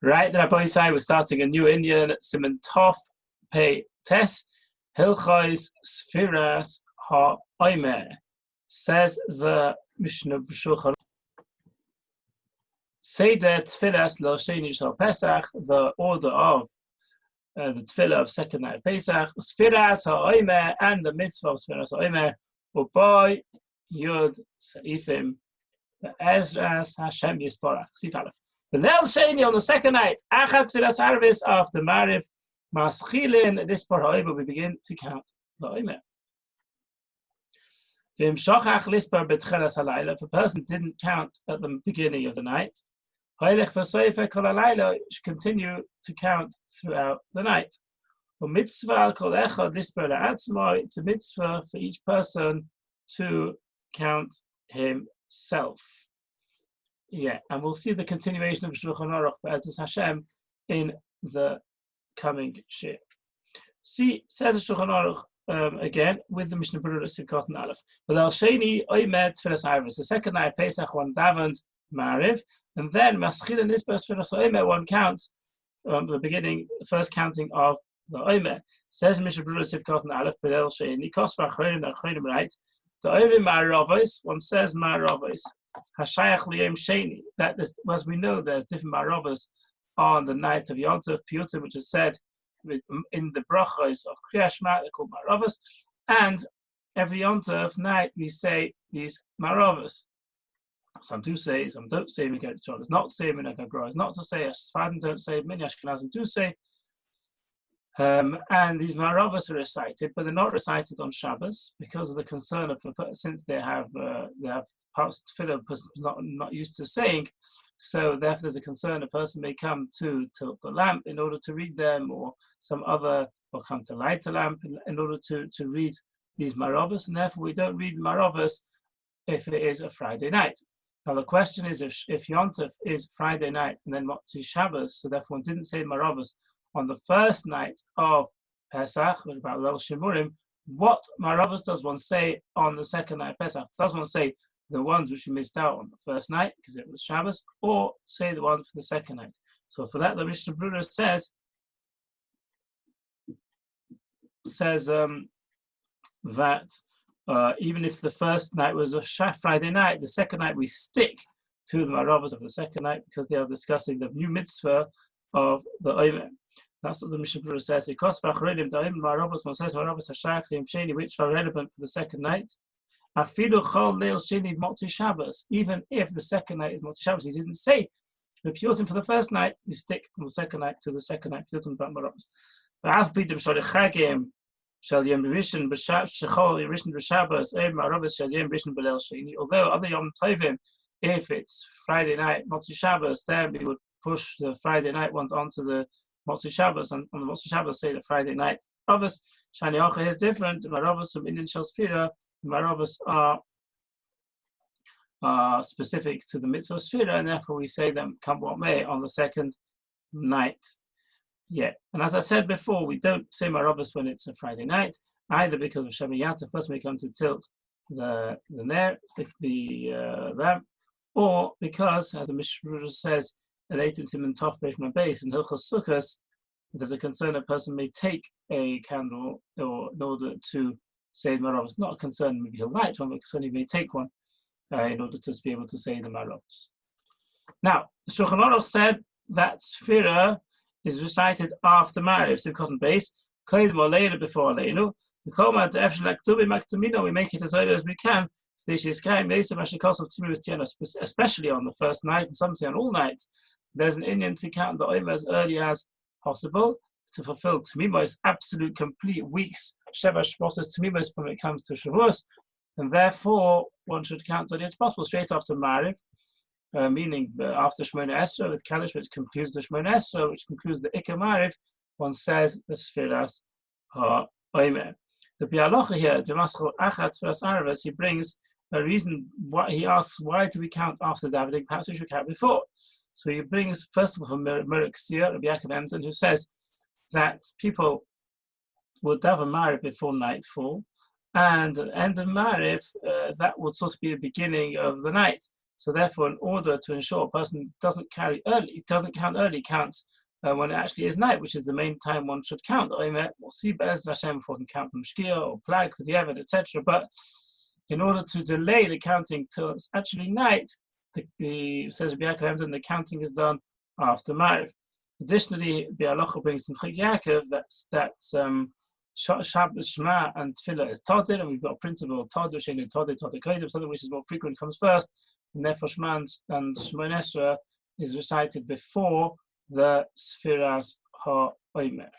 Right, the Rabbi Isai was starting a new Indian Siman Tov Pei Tes Hilchais Sfiras Ha Oimer. Says the Mishnah B'Shulchan. Seder Tfilas Lo Sheni Shal Pesach, the order of the Tfilah of second night Pesach, Sfiras Ha Oimer, and the mitzvah of Sfiras Ha Oimer, Uboy Yud Seifim Ezras Hashem Yistorach. Sif Aleph. The Leil Sheni on the second night, Achat Tfilas Arvis after Mariv, Maschilin, this part however we begin to count the Oimer. If a person didn't count at the beginning of the night, should continue to count throughout the night. It's a mitzvah for each person to count himself. Yeah, and we'll see the continuation of Shulchan Aruch Be'ezus Hashem in the coming shir. See, says the Shulchan Aruch again with the Mishnah Berurah Sivkot and Aleph. But Al Sheni Oimed Tfilas Arvis. The second night Pesach one davens Mariv, and then Maschil and Nisbas Tfilas Oimer one counts the beginning, the first counting of the Oimer. Says Mishnah Berurah Sivkot and Aleph. But Al Sheni Kosva Achronim Achronim right. The Oimer Ma'aravos one says Ma'aravos Hashayach Liyom Sheni. That is, as we know, there's different Ma'aravos on the night of Yom Tov Piyutim, which is said in the brachos of Kriya Shema, they're called Maravos, and every Yom Tov night we say these Maravos. Some do say, some don't say. Minhag Torah is not say, Minhag Agra is not to say. Sivan don't say, many Ashkenazim do say. And these Maravos are recited, but they're not recited on Shabbos because of the concern of since they have parts of tefillah a person not used to saying. So therefore, there's a concern a person may come to tilt the lamp in order to read them, or come to light a lamp in order to read these Maravos, and therefore we don't read Maravos if it is a Friday night. Now the question is, if Yom Tov is Friday night and then Motzi Shabbos, so therefore one didn't say Maravos on the first night of Pesach, about Leil Shimurim, what Maravos does one say on the second night of Pesach? Does one say the ones which we missed out on the first night because it was Shabbos, or say the ones for the second night? So for that, the Mishnah Berurah says that even if the first night was a Friday night, the second night we stick to the Maravos of the second night because they are discussing the new mitzvah of the Omer. That's what the Mishnah Berurah says. Which are relevant for the second night. Even if the second night is Motzi Shabbos, he didn't say the Piyutim for the first night, we stick on the second night to the second night Piyutim about Maravos. Although other Yom Tovim, if it's Friday night Motzi Shabbos, then we would push the Friday night ones onto the Motzi Shabbos, and on the Motzi Shabbos say the Friday night Maravos. Shani Ocha is different. The Maravos from Indian Shal Sfira, the Maravos are specific to the mitzvah Sfira, and therefore we say them come what may on the second night. Yeah, and as I said before, we don't say Maravos when it's a Friday night, either because of Shema Yatov, first we come to tilt the lamp, or because, as the Mishnah says, later in Siman Tov Reishma Beis in Hilchos Sukkos, there's a concern a person may take a candle or in order to say the Maravos. Not a concern maybe he'll light one, but a concern he may take one in order to be able to say the Maravos. Now, the Shulchan Aruch said that Sfira is recited after Mariv, Sivkot and Beis, Kodim or later before Aleinu. The Koma to Efshel Aktubi Maktamino, we make it as early as we can, especially on the first night, and sometimes on all nights. There's an Indian to count the Omer as early as possible to fulfill Tamimos, absolute complete weeks, Sheva Shmoses Tamimos when it comes to Shavuos, and therefore one should count as early as possible, straight after Mariv, meaning after Shemona Esra with Kaddish, which concludes the Shemona Esra, which concludes the Ikar Mariv, one says the Sfiras HaOmer. The Bialocha here, Demaschal Achat Sfiras Arvis, he brings a reason why he asks, why do we count after davening? Perhaps we should count before. So he brings, first of all, from Merek Sir, Rabbi Yaakov Emden, who says that people will daven Mariv before nightfall, and at the end of Mariv, that will sort of be the beginning of the night. So therefore, in order to ensure a person doesn't count early, counts when it actually is night, which is the main time one should count. We'll see Be'ez Hashem if we can count from Shkia or Plag, Kudyevet, etc. But in order to delay the counting till it's actually night, says Rabbi Yaakov Emden, the counting is done after Ma'ariv. Additionally, Bi'alacha brings from Chag Yaakov that Shabbos, Shema, and Tefillah is Tadil, and we've got a principle Tadil, Sheni Tadil, Tadil Kodev, something which is more frequent comes first, and therefore Shema and Shemon Esrei is recited before the Sfiras HaOmer.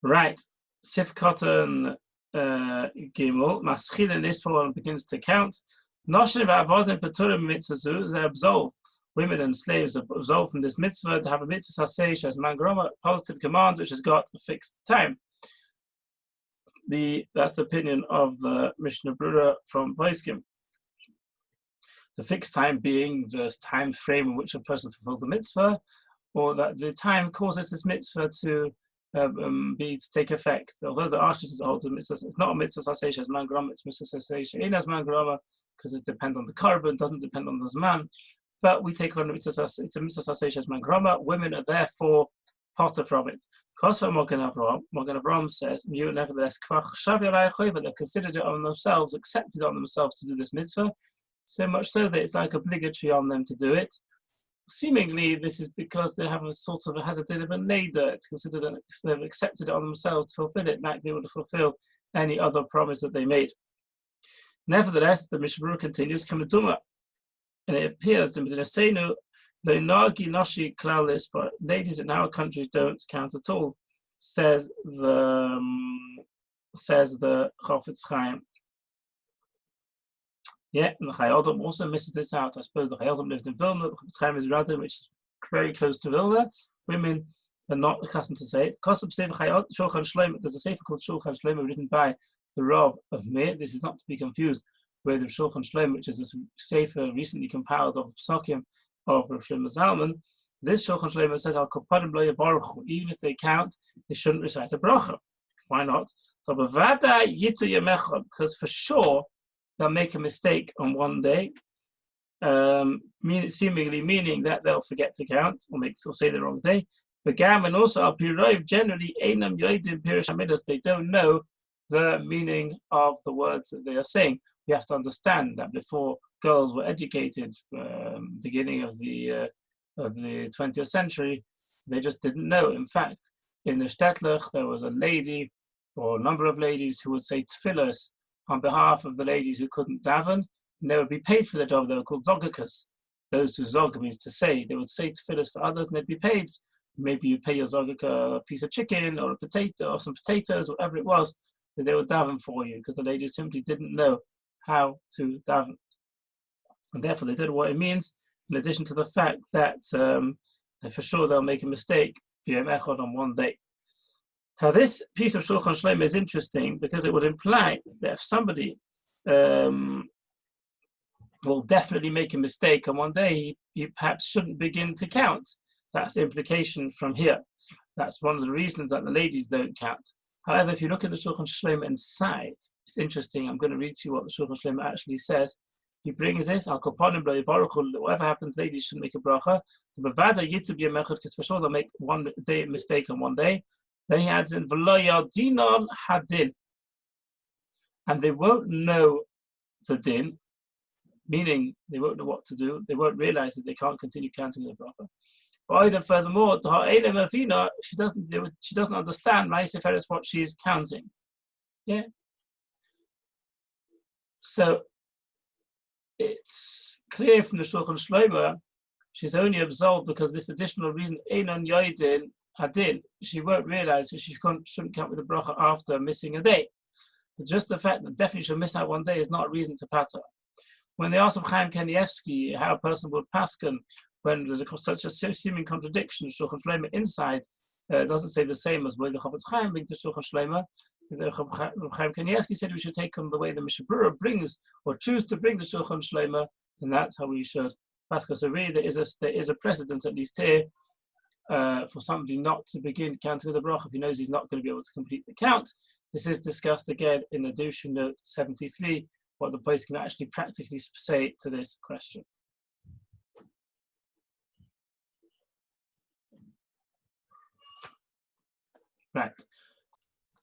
Right, Sif Cotton Gimel, Maschil and Ispa begins to count. Noshin v'avodim peturim mitzvah, they're absolved. Women and slaves are absolved from this mitzvah to have a mitzvah saseish as mangroma, positive command, which has got a fixed time. That's the opinion of the Mishnah Brura from Poskim. The fixed time being the time frame in which a person fulfills the mitzvah, or that the time causes this mitzvah to take effect. Although the Ashkenaz holds it's not a mitzvah saseish as mangroma, it's mitzvah saseish in as mangroma, because it depends on the carbon, doesn't depend on the zman. But we take on it's a mitzvah saseish as mangroma. Women are therefore potter from it. Kosa Morgan Avram says, "You nevertheless kvach shavi, but they considered it on themselves, accepted on themselves to do this mitzvah, so much so that it's like obligatory on them to do it. Seemingly, this is because they have a sort of a din of a neder. It's considered they've accepted it on themselves to fulfill it, like they would fulfill any other promise that they made. Nevertheless, the Mishnah Berurah continues, Kamaduma, and it appears that but ladies in our countries don't count at all, says the Chafetz Chaim. Yeah, and the Chayyim also misses this out. I suppose the Chayyim lived in Vilna. The Chafetz Chaim is Radin, which is very close to Vilna. Women are not accustomed to say it. There's a sefer called Shulchan Shlomo written by the Rav of Meir. This is not to be confused with the Shulchan Shlomo, which is a sefer recently compiled of the Psakim of Rav Shlomo Zalman. This Shulchan Shlomo says, Al Kopanim lo yavaruchu. Even if they count, they shouldn't recite a bracha. Why not? Because for sure they'll make a mistake on one day, seemingly meaning that they'll forget to count or say the wrong day. But Gam and also Al Pirov generally Einam Yodim Pirish Amidas, they don't know the meaning of the words that they are saying. We have to understand that before girls were educated, beginning of the 20th century, they just didn't know. In fact, in the Shtetlach, there was a lady or a number of ladies who would say tefillos on behalf of the ladies who couldn't daven, and they would be paid for their job. They were called zogakas. Those who zog means to say. They would say tefillos for others, and they'd be paid. Maybe you pay your zogaka a piece of chicken or a potato or some potatoes, whatever it was, that they would daven for you, because the ladies simply didn't know how to daven. And therefore they did what it means, in addition to the fact that for sure they'll make a mistake, B'yom Echad on one day. Now this piece of Shulchan Shlomo is interesting because it would imply that if somebody will definitely make a mistake on one day, he perhaps shouldn't begin to count. That's the implication from here. That's one of the reasons that the ladies don't count. However, if you look at the Shulchan Shlomo inside, it's interesting. I'm going to read to you what the Shulchan Shlomo actually says. He brings this, Al Kopanim lo yavaruchu, whatever happens, ladies shouldn't make a bracha. To bevada yitzub yemechad, because for sure they'll make one day mistake on one day. Then he adds in v'lo yadinon hadin, and they won't know the din, meaning they won't know what to do. They won't realize that they can't continue counting the bracha. But furthermore, she doesn't understand what she's counting. Yeah. So it's clear from the Shulchan Shlomo, she's only absolved because this additional reason, Einon Yoidin Hadin, she won't realize that she shouldn't count with the bracha after missing a day. But just the fact that definitely she'll miss out one day is not a reason to patter. When they asked of Chaim Kanievsky how a person would paskin when there's such a seeming contradiction, Shulchan Shlomo inside doesn't say the same as where the Chafetz Chaim brings to Shulchan Shlomo. Chaim Kanievsky said we should take him the way the Mishnah Berurah brings or choose to bring the Shulchan Shlomo, and that's how we should paskin. So really there is a precedent, at least here, for somebody not to begin counting with the bracha if he knows he's not going to be able to complete the count. This is discussed again in the Dushu note 73 what the place can actually practically say to this question. Right.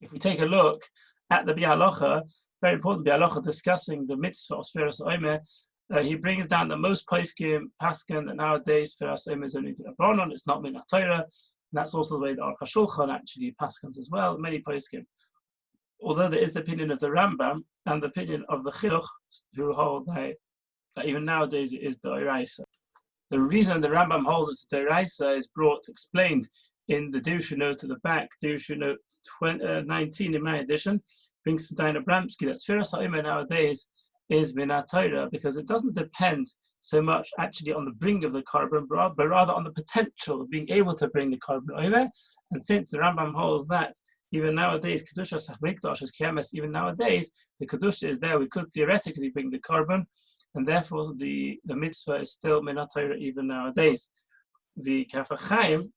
If we take a look at the Bi'alacha, very important Bi'alacha discussing the mitzvah of Sfiras Omer, he brings down that most poskim paskin that nowadays Sfiras Omer is only to Rabbanon, it's not min Torah. That's also the way the Aruch HaShulchan actually paskins as well. Many poskim, although there is the opinion of the Rambam and the opinion of the Chinuch, who hold that even nowadays it is the Oraisa. The reason the Rambam holds it's the Oraisa is explained in the Dirusha note at the back, Dirusha note 19 in my edition, brings from Dayan Abramsky that Sfiras HaOmer nowadays is Minat Torah because it doesn't depend so much actually on the bring of the carbon, but rather on the potential of being able to bring the carbon Omer. And since the Rambam holds that even nowadays, Kedusha Sachmikdash is Kemes, even nowadays, the Kedusha is there, we could theoretically bring the carbon, and therefore the mitzvah is still Minat Torah even nowadays. The Kaf HaChaim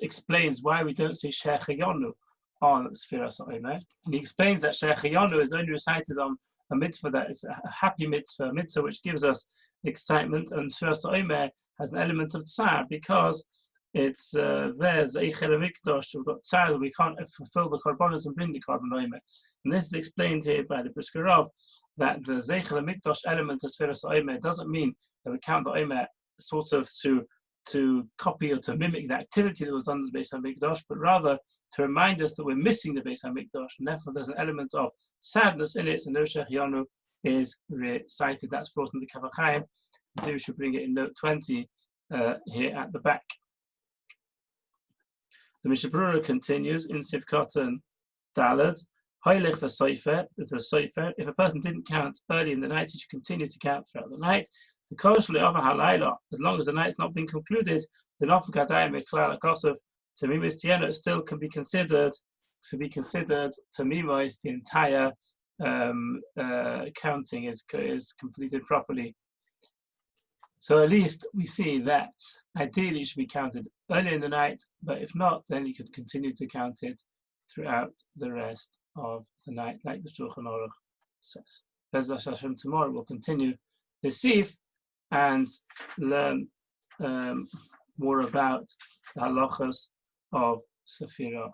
explains why we don't say Shechayonu on Sfiras Omer, and he explains that Shechayonu is only recited on a mitzvah that is a happy mitzvah, a mitzvah which gives us excitement, and Sfiras Omer has an element of tsar because it's there's Eichel Mikdash, we've got tsar, we can't fulfill the korbanos and bring the carbon Omer. And this is explained here by the Brisker Rav that the Eichel Mikdash element of Sfiras Omer doesn't mean that we count the Omer sort of to copy or to mimic the activity that was done in the Beis HaMikdash, but rather to remind us that we're missing the Beis HaMikdash, and therefore there's an element of sadness in it, and no Shechayonu is recited. That's brought in the Kaf HaChaim. We should bring it in note 20 here at the back. The Mishnah Berurah continues in Sivkatan Dalad, Heilich v'Soifer, if a person didn't count early in the night, he should continue to count throughout the night. The Koshli over Halayla, as long as the night's not been concluded, the Nofakadayim Meklal Akosov, Tamimis Tiena still can be considered Tamimois, the entire counting is completed properly. So at least we see that ideally it should be counted early in the night, but if not, then you could continue to count it throughout the rest of the night, like the Shulchan Aruch says. Bezras Hashem, tomorrow we'll continue the Sif and learn more about the halachas of Sefirah.